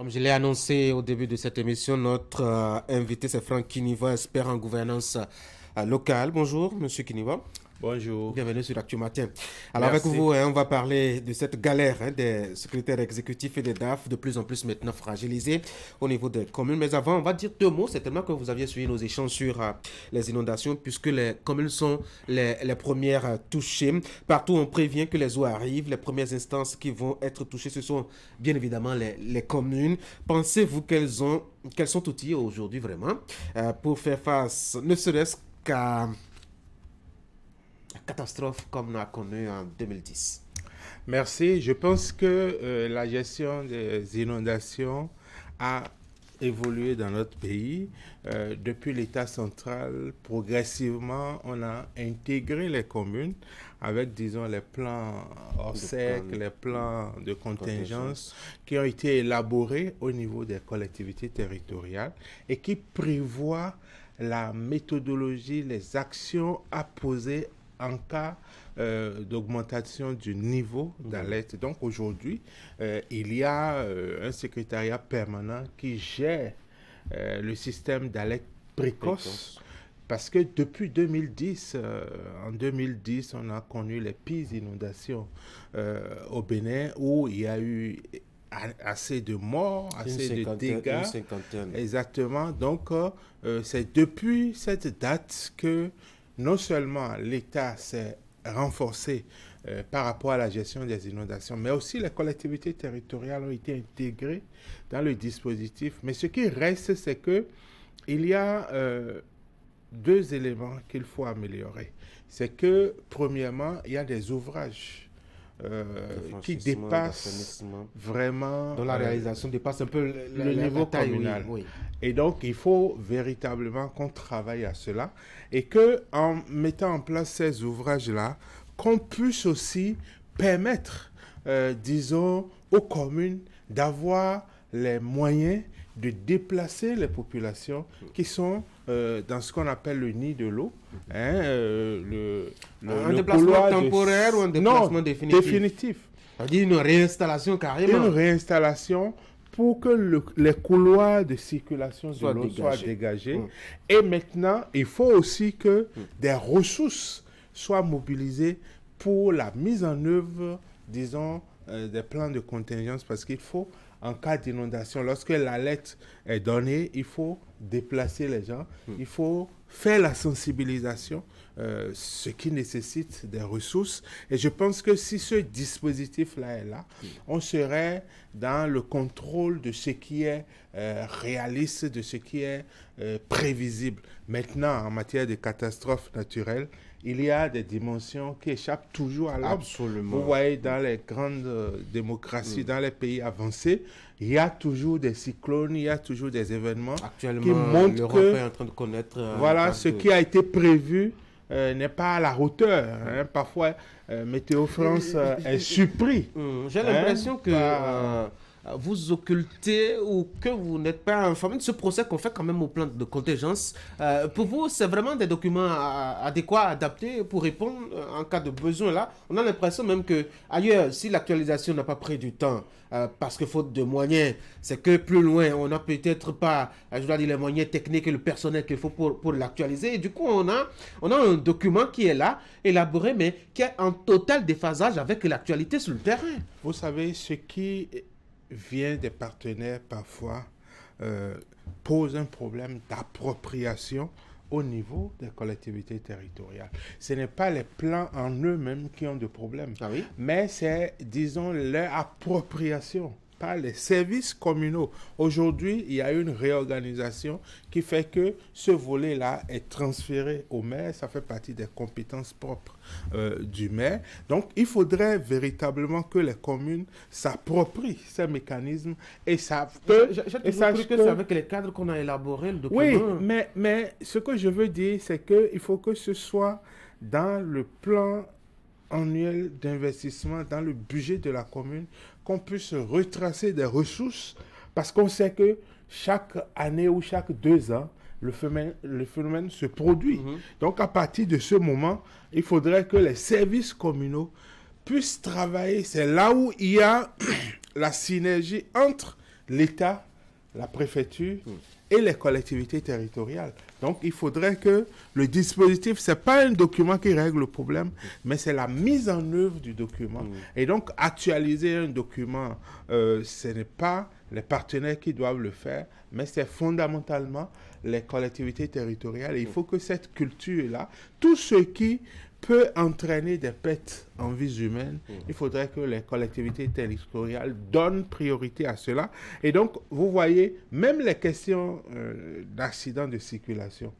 Comme je l'ai annoncé au début de cette émission, notre invité, c'est Franck Kiniva, expert en gouvernance locale. Bonjour, Monsieur Kiniva. Bonjour. Bienvenue sur Actu Matin. Alors Merci. avec vous, on va parler de cette galère des secrétaires exécutifs et des DAF, de plus en plus maintenant fragilisés au niveau des communes. Mais avant, on va dire deux mots. C'est tellement que vous aviez suivi nos échanges sur les inondations, puisque les communes sont les premières touchées. Partout, on prévient que les eaux arrivent. Les premières instances qui vont être touchées, ce sont bien évidemment les communes. Pensez-vous qu'elles sont outillées aujourd'hui vraiment pour faire face, ne serait-ce qu'à catastrophe comme on a connu en 2010? Merci. Je pense que la gestion des inondations a évolué dans notre pays. Depuis l'État central, progressivement, on a intégré les communes avec, disons, les plans ORSEC, les plans de contingence qui ont été élaborés au niveau des collectivités territoriales et qui prévoient la méthodologie, les actions à poser en cas d'augmentation du niveau d'alerte. Donc aujourd'hui, il y a un secrétariat permanent qui gère le système d'alerte précoce. Parce que depuis 2010, en 2010, on a connu les pires inondations au Bénin où il y a eu assez de morts, assez de dégâts. Une cinquantaine. Exactement. Donc, c'est depuis cette date que non seulement l'État s'est renforcé par rapport à la gestion des inondations, mais aussi les collectivités territoriales ont été intégrées dans le dispositif. Mais ce qui reste, c'est que il y a deux éléments qu'il faut améliorer. C'est que, premièrement, il y a des ouvrages qui dépassent vraiment... dont la réalisation dépasse un peu le niveau taille, communal. oui. Et donc, il faut véritablement qu'on travaille à cela et qu'en mettant en place ces ouvrages-là, qu'on puisse aussi permettre, disons, aux communes d'avoir les moyens de déplacer les populations qui sont dans ce qu'on appelle le nid de l'eau. Un déplacement temporaire ou un déplacement définitif. C'est-à-dire une réinstallation carrément. Une réinstallation pour que les couloirs de circulation de l'eau soient dégagés. Et maintenant, il faut aussi que des ressources soient mobilisées pour la mise en œuvre, disons, des plans de contingence, parce qu'il faut, en cas d'inondation, lorsque l'alerte est donnée, il faut déplacer les gens, il faut faire la sensibilisation, ce qui nécessite des ressources. Et je pense que si ce dispositif-là est là, on serait dans le contrôle de ce qui est réaliste, de ce qui est prévisible. Maintenant, en matière de catastrophes naturelles, il y a des dimensions qui échappent toujours à l'homme. Absolument. Vous voyez, dans les grandes démocraties, dans les pays avancés, il y a toujours des cyclones, il y a toujours des événements qui montrent l'Europe est en train de connaître... voilà, ce qui a été prévu n'est pas à la hauteur. Parfois, Météo France est surpris. J'ai l'impression que... vous occultez ou que vous n'êtes pas informé de ce procès qu'on fait quand même au plan de contingence. Pour vous, c'est vraiment des documents adéquats, adaptés pour répondre en cas de besoin là. On a l'impression même que ailleurs, si l'actualisation n'a pas pris du temps, parce que faute de moyens, c'est que plus loin, on n'a peut-être pas, je dois dire, les moyens techniques et le personnel qu'il faut pour l'actualiser. Et du coup, on a un document qui est là, élaboré, mais qui est en total déphasage avec l'actualité sur le terrain. Vous savez, ce qui vient des partenaires parfois pose un problème d'appropriation au niveau des collectivités territoriales. Ce n'est pas les plans en eux-mêmes qui ont de problème, mais c'est, disons, leur appropriation par les services communaux. Aujourd'hui, il y a une réorganisation qui fait que ce volet-là est transféré au maire. Ça fait partie des compétences propres du maire. Donc, il faudrait véritablement que les communes s'approprient ces mécanismes et savent que... que c'est avec les cadres qu'on a élaboré le document. Oui, mais ce que je veux dire, c'est qu'il faut que ce soit dans le plan annuel d'investissement, dans le budget de la commune, qu'on puisse retracer des ressources, parce qu'on sait que chaque année ou chaque 2 ans, le phénomène se produit. Donc, à partir de ce moment, il faudrait que les services communaux puissent travailler. C'est là où il y a la synergie entre l'État, la préfecture et les collectivités territoriales. Donc, il faudrait que le dispositif, ce n'est pas un document qui règle le problème, mais c'est la mise en œuvre du document. Et donc, actualiser un document, ce n'est pas les partenaires qui doivent le faire, mais c'est fondamentalement les collectivités territoriales. Et il faut que cette culture-là, tout ce qui peut entraîner des pertes en vies humaines, il faudrait que les collectivités territoriales donnent priorité à cela. Et donc, vous voyez, même les questions d'accidents de circulation,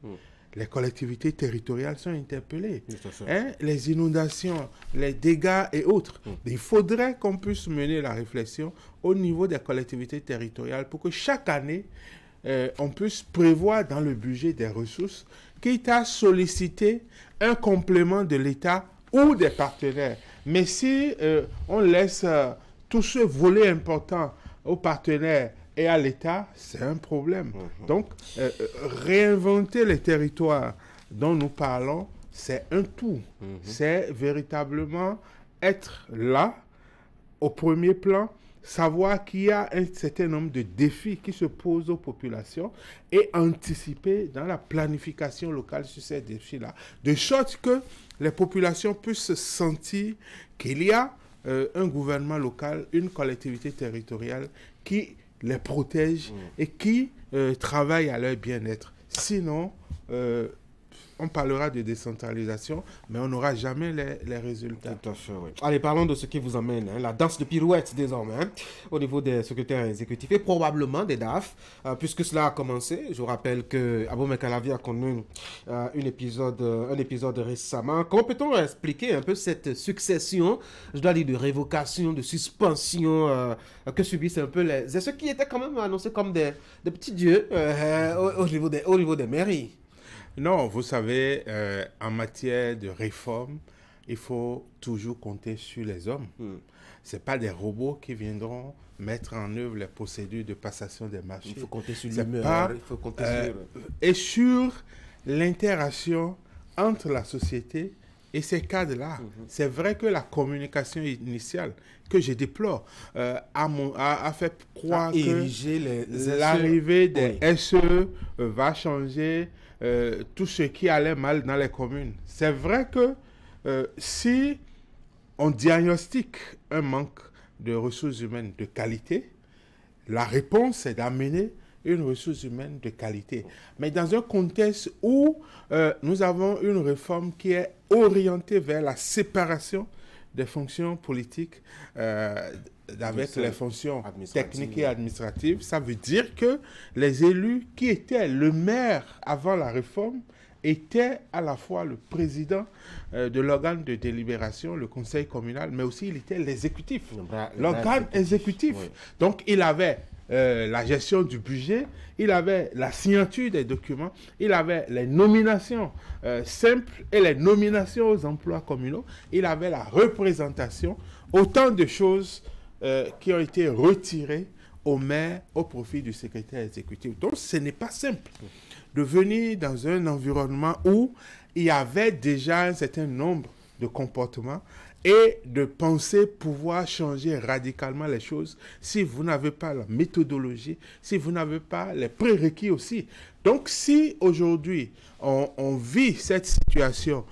les collectivités territoriales sont interpellées. Hein? Les inondations, les dégâts et autres. Il faudrait qu'on puisse mener la réflexion au niveau des collectivités territoriales pour que chaque année, on puisse prévoir dans le budget des ressources, quitte à solliciter un complément de l'État ou des partenaires. Mais si on laisse tout ce volet important aux partenaires et à l'État, c'est un problème. Donc, réinventer les territoires dont nous parlons, c'est un tout. C'est véritablement être là, au premier plan, savoir qu'il y a un certain nombre de défis qui se posent aux populations et anticiper dans la planification locale sur ces défis-là, de sorte que les populations puissent sentir qu'il y a un gouvernement local, une collectivité territoriale qui les protège et qui travaille à leur bien-être. Sinon, on parlera de décentralisation, mais on n'aura jamais les résultats. Tout à fait, oui. Allez, parlons de ce qui vous amène, la danse de pirouette désormais, au niveau des secrétaires exécutifs et probablement des DAF, puisque cela a commencé. Je vous rappelle que Abomey Calavi a connu un épisode récemment. Comment peut-on expliquer un peu cette succession, je dois dire, de révocation, de suspension que subissent un peu ceux qui étaient quand même annoncés comme des petits dieux au niveau des mairies? Non, vous savez, en matière de réforme, il faut toujours compter sur les hommes. Ce n'est pas des robots qui viendront mettre en œuvre les procédures de passation des marchés. Il faut compter sur l'humeur, il faut compter sur... Et sur l'interaction entre la société et ces cadres-là. C'est vrai que la communication initiale, que je déplore, a fait croire que l'arrivée des SE va changer tout ce qui allait mal dans les communes. C'est vrai que si on diagnostique un manque de ressources humaines de qualité, la réponse est d'amener une ressource humaine de qualité. Mais dans un contexte où nous avons une réforme qui est orientée vers la séparation des fonctions politiques avec les fonctions techniques et administratives, ça veut dire que les élus qui étaient le maire avant la réforme était à la fois le président de l'organe de délibération, le conseil communal, mais aussi il était l'exécutif, l'organe exécutif. Oui. Donc il avait la gestion du budget, il avait la signature des documents, il avait les nominations simples et les nominations aux emplois communaux, il avait la représentation, autant de choses qui ont été retirées au maire au profit du secrétaire exécutif. Donc ce n'est pas simple de venir dans un environnement où il y avait déjà un certain nombre de comportements et de penser pouvoir changer radicalement les choses si vous n'avez pas la méthodologie, si vous n'avez pas les prérequis aussi. Donc si aujourd'hui on vit cette situation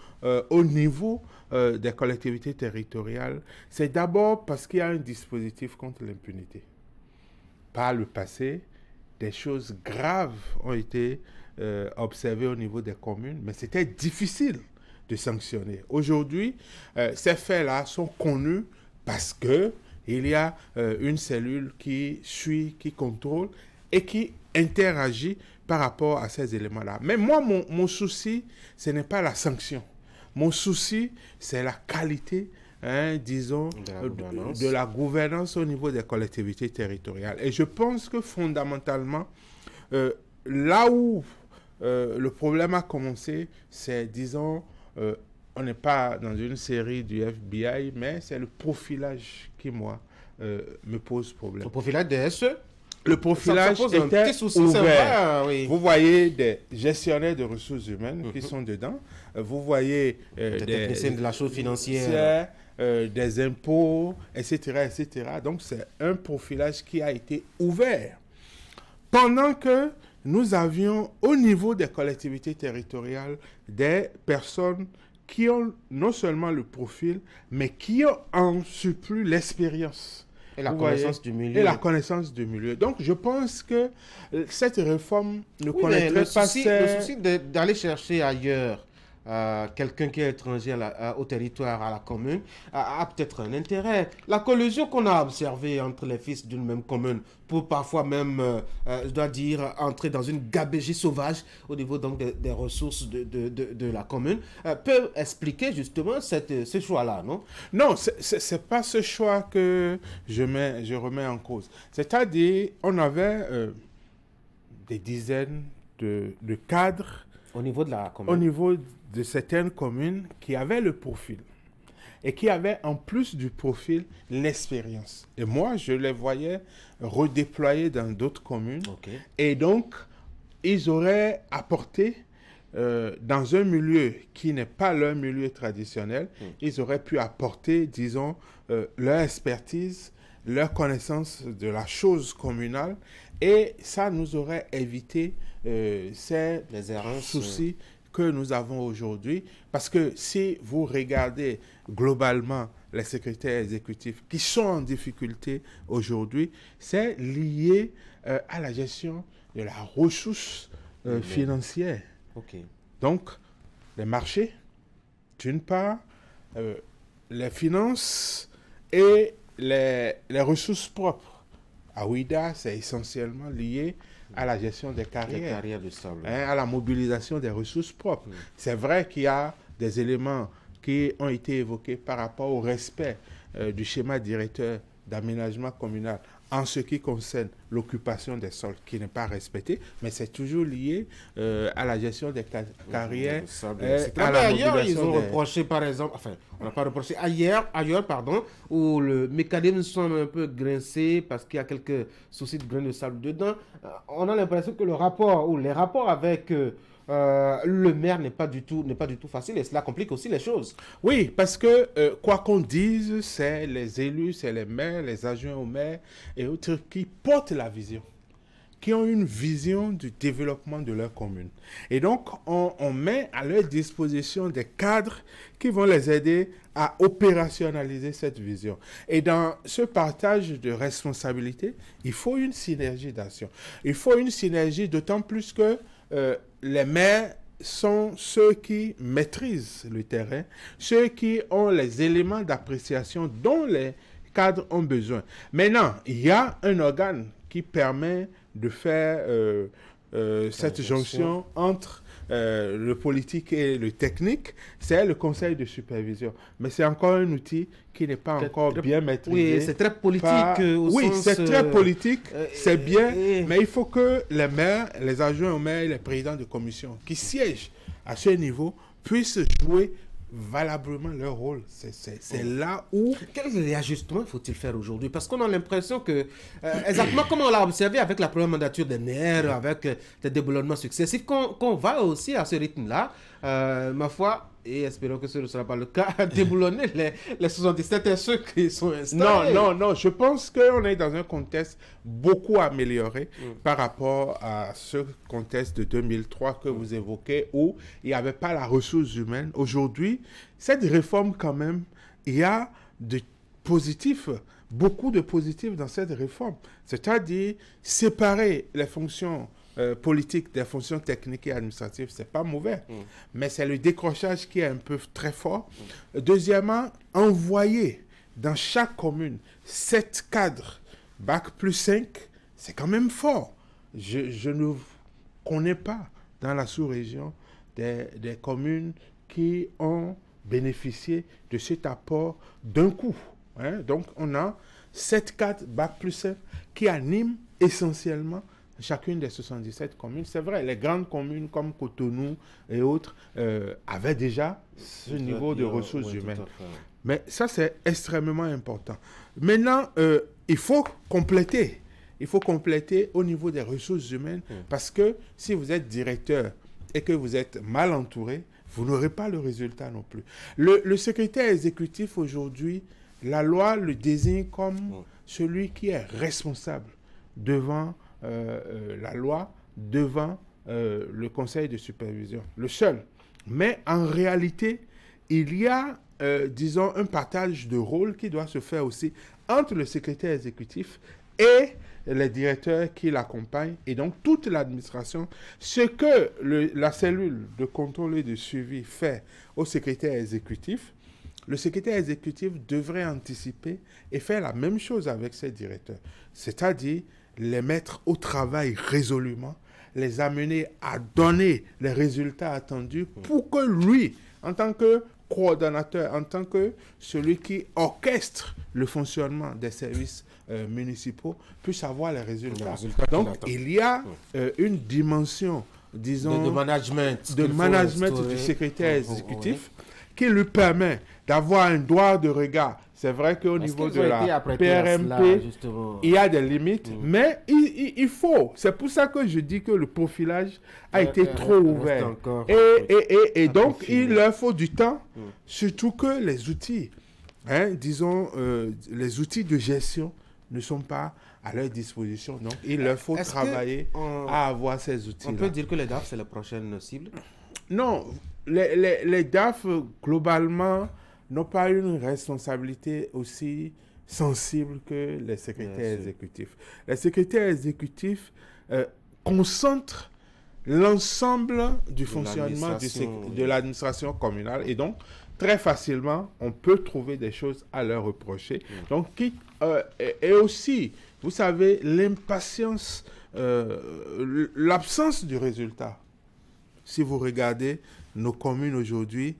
au niveau des collectivités territoriales, c'est d'abord parce qu'il y a un dispositif contre l'impunité. Par le passé, des choses graves ont été observées au niveau des communes, mais c'était difficile de sanctionner. Aujourd'hui, ces faits-là sont connus parce qu'il y a une cellule qui suit, qui contrôle et qui interagit par rapport à ces éléments-là. Mais moi, mon souci, ce n'est pas la sanction. Mon souci, c'est la qualité, disons, de la gouvernance au niveau des collectivités territoriales. Et je pense que fondamentalement, là où le problème a commencé, c'est, disons, on n'est pas dans une série du FBI, mais c'est le profilage qui, moi, me pose problème. Le profilage des SE? Le profilage était ouvert. Oui. Vous voyez des gestionnaires de ressources humaines qui sont dedans. Vous voyez des techniciens de la chose financière. des impôts, etc., etc. Donc, c'est un profilage qui a été ouvert. Pendant que nous avions, au niveau des collectivités territoriales, des personnes qui ont non seulement le profil, mais qui ont en surplus l'expérience. Et la connaissance du milieu. Et la connaissance du milieu. Donc, je pense que cette réforme ne connaîtrait le pas... Le souci d'aller chercher ailleurs quelqu'un qui est étranger au territoire, à la commune, a peut-être un intérêt. La collusion qu'on a observée entre les fils d'une même commune, pour parfois même, je dois dire, entrer dans une gabegie sauvage au niveau donc des ressources de la commune, peut expliquer justement ce choix-là, non? Non, ce n'est pas ce choix que je remets en cause. C'est-à-dire, on avait des dizaines de cadres au niveau de la commune. Au niveau de certaines communes qui avaient le profil et qui avaient en plus du profil l'expérience. Et moi, je les voyais redéployer dans d'autres communes. Okay. Et donc, ils auraient apporté dans un milieu qui n'est pas leur milieu traditionnel, ils auraient pu apporter, disons, leur expertise, leur connaissance de la chose communale, et ça nous aurait évité ces soucis que nous avons aujourd'hui. Parce que si vous regardez globalement les secrétaires exécutifs qui sont en difficulté aujourd'hui, c'est lié à la gestion de la ressource financière. Okay. Donc, les marchés, d'une part, les finances et les ressources propres. À Ouida, c'est essentiellement lié à la gestion des carrières, de sable. À la mobilisation des ressources propres. C'est vrai qu'il y a des éléments qui ont été évoqués par rapport au respect du schéma directeur d'aménagement communal en ce qui concerne l'occupation des sols qui n'est pas respectée, mais c'est toujours lié à la gestion des carrières. Ailleurs, ils ont reproché, par exemple, enfin, on n'a pas reproché, ailleurs, pardon, où le mécanisme semble un peu grincé parce qu'il y a quelques soucis de grains de sable dedans. On a l'impression que le rapport, ou les rapports avec le maire n'est pas du tout facile, et cela complique aussi les choses. Oui, parce que quoi qu'on dise, c'est les élus, c'est les maires, les adjoints au maire et autres qui portent la vision, qui ont une vision du développement de leur commune. Et donc, on met à leur disposition des cadres qui vont les aider à opérationnaliser cette vision. Et dans ce partage de responsabilités, il faut une synergie d'action. Il faut une synergie d'autant plus que les maires sont ceux qui maîtrisent le terrain, ceux qui ont les éléments d'appréciation dont les cadres ont besoin. Maintenant, il y a un organe qui permet de faire cette jonction entre le politique et le technique, c'est le conseil de supervision. Mais c'est encore un outil qui n'est pas encore bien maîtrisé. Oui, c'est très politique. Oui, c'est très politique, c'est bien, mais il faut que les maires, les adjoints aux maires et les présidents de commission qui siègent à ce niveau puissent jouer valablement leur rôle. C'est là où... Quel réajustement faut-il faire aujourd'hui? Parce qu'on a l'impression que, exactement comme on l'a observé avec la première mandature des NER, avec des déboulonnements successifs, qu'on va aussi à ce rythme-là, ma foi, et espérons que ce ne sera pas le cas, déboulonner les 77 et ceux qui sont installés. Non, je pense qu'on est dans un contexte beaucoup amélioré par rapport à ce contexte de 2003 que vous évoquez, où il n'y avait pas la ressource humaine. Aujourd'hui, cette réforme quand même, il y a de positifs, beaucoup de positifs dans cette réforme. C'est-à-dire séparer les fonctions politique des fonctions techniques et administratives, c'est pas mauvais, mais c'est le décrochage qui est un peu très fort. Deuxièmement, envoyer dans chaque commune 7 cadres Bac plus 5, c'est quand même fort. Je ne connais pas dans la sous-région des communes qui ont bénéficié de cet apport d'un coup. Donc, on a 7 cadres Bac plus 5 qui animent essentiellement chacune des 77 communes. C'est vrai, les grandes communes comme Cotonou et autres avaient déjà ce niveau de ressources humaines. Mais ça, c'est extrêmement important. Maintenant, il faut compléter. Il faut compléter au niveau des ressources humaines parce que si vous êtes directeur et que vous êtes mal entouré, vous n'aurez pas le résultat non plus. Le secrétaire exécutif aujourd'hui, la loi le désigne comme celui qui est responsable devant la loi, devant le conseil de supervision, le seul. Mais en réalité, il y a, disons, un partage de rôle qui doit se faire aussi entre le secrétaire exécutif et les directeurs qui l'accompagnent et donc toute l'administration. Ce que la cellule de contrôle et de suivi fait au secrétaire exécutif, le secrétaire exécutif devrait anticiper et faire la même chose avec ses directeurs, c'est-à-dire les mettre au travail résolument, les amener à donner les résultats attendus pour que lui, en tant que coordonnateur, en tant que celui qui orchestre le fonctionnement des services municipaux, puisse avoir les résultats. Donc, il y a une dimension, disons, de management, du secrétaire exécutif qui lui permet d'avoir un droit de regard. C'est vrai qu'au niveau de la PRMP, il y a des limites, mais il faut. C'est pour ça que je dis que le profilage a été trop ouvert. Et donc, il leur faut du temps, surtout que les outils, disons, les outils de gestion ne sont pas à leur disposition. Donc, il leur faut travailler à avoir ces outils-là. On peut dire que les DAF, c'est la prochaine cible? Non, les DAF, globalement, n'ont pas une responsabilité aussi sensible que les secrétaires exécutifs. Les secrétaires exécutifs concentrent l'ensemble du fonctionnement de l'administration communale et donc, très facilement, on peut trouver des choses à leur reprocher. Donc, et aussi, vous savez, l'impatience, l'absence du résultat. Si vous regardez nos communes aujourd'hui,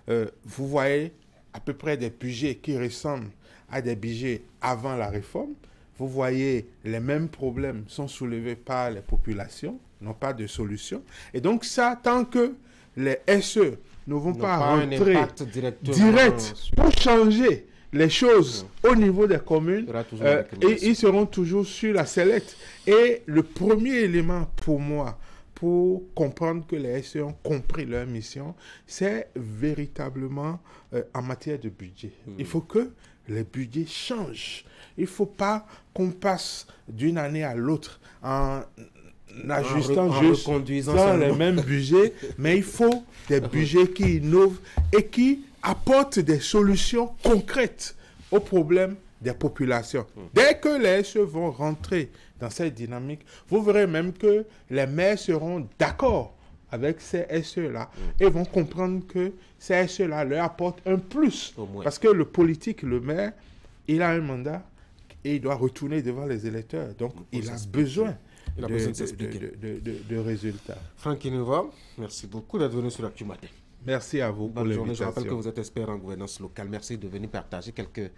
vous voyez à peu près des budgets qui ressemblent à des budgets avant la réforme. Vous voyez, les mêmes problèmes sont soulevés par les populations, n'ont pas de solution. Et donc ça, tant que les SE ne vont pas rentrer direct pour changer les choses au niveau des communes, et ils seront toujours sur la sellette. Et le premier élément pour moi, pour comprendre que les SE ont compris leur mission, c'est véritablement en matière de budget. Il faut que les budgets changent. Il ne faut pas qu'on passe d'une année à l'autre en ajustant juste dans les mêmes budgets, mais il faut des budgets qui innovent et qui apportent des solutions concrètes aux problèmes des populations. Dès que les SE vont rentrer dans cette dynamique, vous verrez même que les maires seront d'accord avec ces SE-là et vont comprendre que ces SE-là leur apportent un plus. Parce que le politique, le maire, il a un mandat et il doit retourner devant les électeurs. Donc, il a besoin de résultats. Franck Inouva, merci beaucoup d'être venu sur Actu Matin. Merci à vous pour l'invitation. Je rappelle que vous êtes expert en gouvernance locale. Merci de venir partager quelques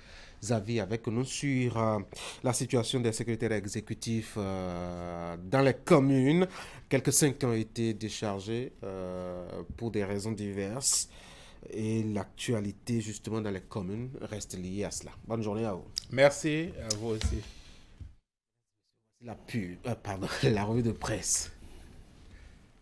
avis avec nous sur la situation des secrétaires exécutifs dans les communes. Quelques 5 ont été déchargés pour des raisons diverses. Et l'actualité, justement, dans les communes reste liée à cela. Bonne journée à vous. Merci à vous aussi. La revue de presse.